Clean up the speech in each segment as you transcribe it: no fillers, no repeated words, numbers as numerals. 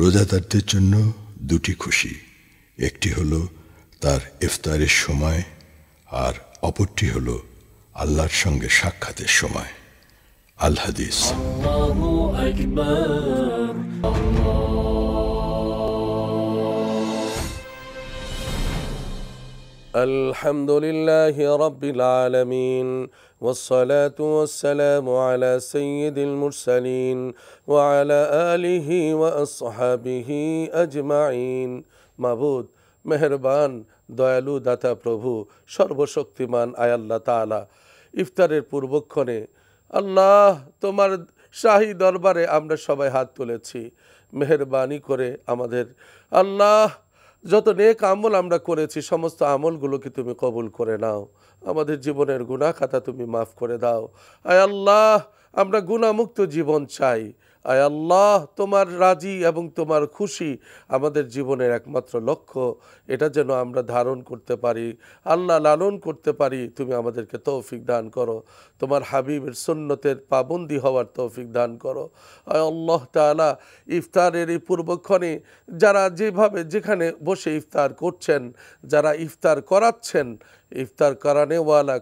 রোজাদারদের জন্য দুটি খুশি, একটি হলো তার ইফতারের সময়, আর অপরটি হলো আল্লাহর সঙ্গে সাক্ষাতের সময়। আল হাদিস। আল্লাহু আকবার। আলহামদুলিল্লাহি রাব্বিল আলামিন والصلاة والسلام على سيد المرسلين وعلى آله وأصحابه أجمعين। মাবুদ, মেহেরবান, দয়ালু দাতা প্রভু, সর্বশক্তিমান আয় আল্লাহ তাআলা, ইফতারের পূর্বক্ষণে আল্লাহ তোমার শাহী দরবারে আমরা সবাই হাত তুলেছি। মেহেরবানি করে আমাদের আল্লাহ যত নেক আমল আমরা করেছি সমস্ত আমলগুলোকে তুমি কবুল করে নাও। আমাদের জীবনের গুনাহ খাতা তুমি মাফ করে দাও। আয় আল্লাহ, আমরা গুনাহমুক্ত জীবন চাই। আয় আল্লাহ, তোমার রাজি এবং তোমার খুশি আমাদের জীবনের একমাত্র লক্ষ্য। এটা যেন আমরা ধারণ করতে পারি, আল্লাহ লালন করতে পারি। তুমি আমাদেরকে তৌফিক দান করো, তোমার হাবিবের সুন্নতের পাবন্দি হওয়ার তৌফিক দান করো। আয় আল্লাহ তাআলা, ইফতারের এই পূর্বক্ষণে যারা যেভাবে যেখানে বসে ইফতার করছেন, যারা ইফতার করাচ্ছেন, ইফতার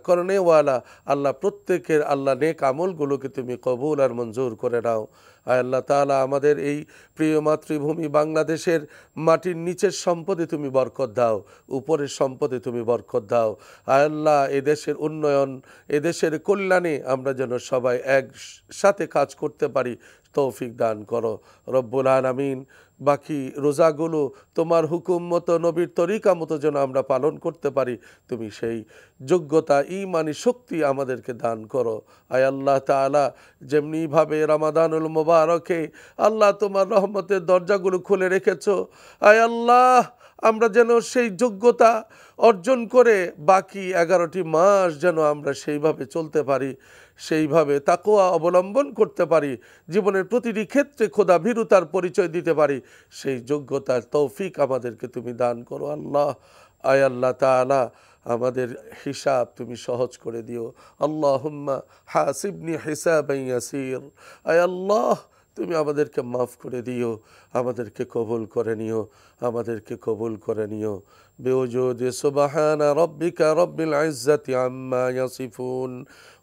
করনেওয়ালা আল্লাহ প্রত্যেকের আল্লাহ নেক আমলগুলোকে তুমি কবুল আর মঞ্জুর করে নাও। আয় আল্লাহ তাআলা, আমাদের এই প্রিয় মাতৃভূমি বাংলাদেশের মাটির নিচের সম্পদে তুমি বরকত দাও, উপরের সম্পদে তুমি বরকত দাও। আয় আল্লাহ, এদেশের উন্নয়ন, এদেশের কল্যাণে আমরা যেন সবাই একসাথে কাজ করতে পারি, তৌফিক দান করো রব্বুল আলামিন। বাকি রোজাগুলো তোমার হুকুম মতো, নবীর তরিকা মতো যেন আমরা পালন করতে পারি, তুমি সেই যোগ্যতা, ঈমানি শক্তি আমাদেরকে দান করো। আয় আল্লাহ তাআলা, যেমনিভাবে রমাদানুল মুবারকে আল্লাহ তোমার রহমতের দরজাগুলো খুলে রেখেছো, আয় আল্লাহ আমরা যেন সেই যোগ্যতা অর্জন করে বাকি 11টি মাস যেন আমরা সেইভাবে চলতে পারি, সেইভাবে তাকওয়া অবলম্বন করতে পারি, জীবনের প্রতিটি ক্ষেত্রে খোদা ভীরুতার পরিচয় দিতে পারি, সেই যোগ্যতার তৌফিক আমাদেরকে তুমি দান করো আল্লাহ। আয় আল্লাহ তাআলা, আমাদের হিসাব তুমি সহজ করে দিও। আল্লাহুম্মা হাসিবনি হিসাবান ইয়াসীর। আয় আল্লাহ, তুমি আমাদেরকে মাফ করে দিও, আমাদেরকে কবুল করে নিও, আমাদেরকে কবুল করে নিও। বিওজুদি সুবহানা রাব্বিকা রাব্বিল ইজ্জাতি আম্মা ইয়াসিফুন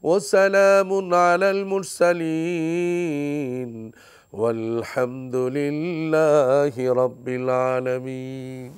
ওয়া সালামুন আলাল মুরসালিন ওয়ালহামদুলিল্লাহি রাব্বিল আলামিন।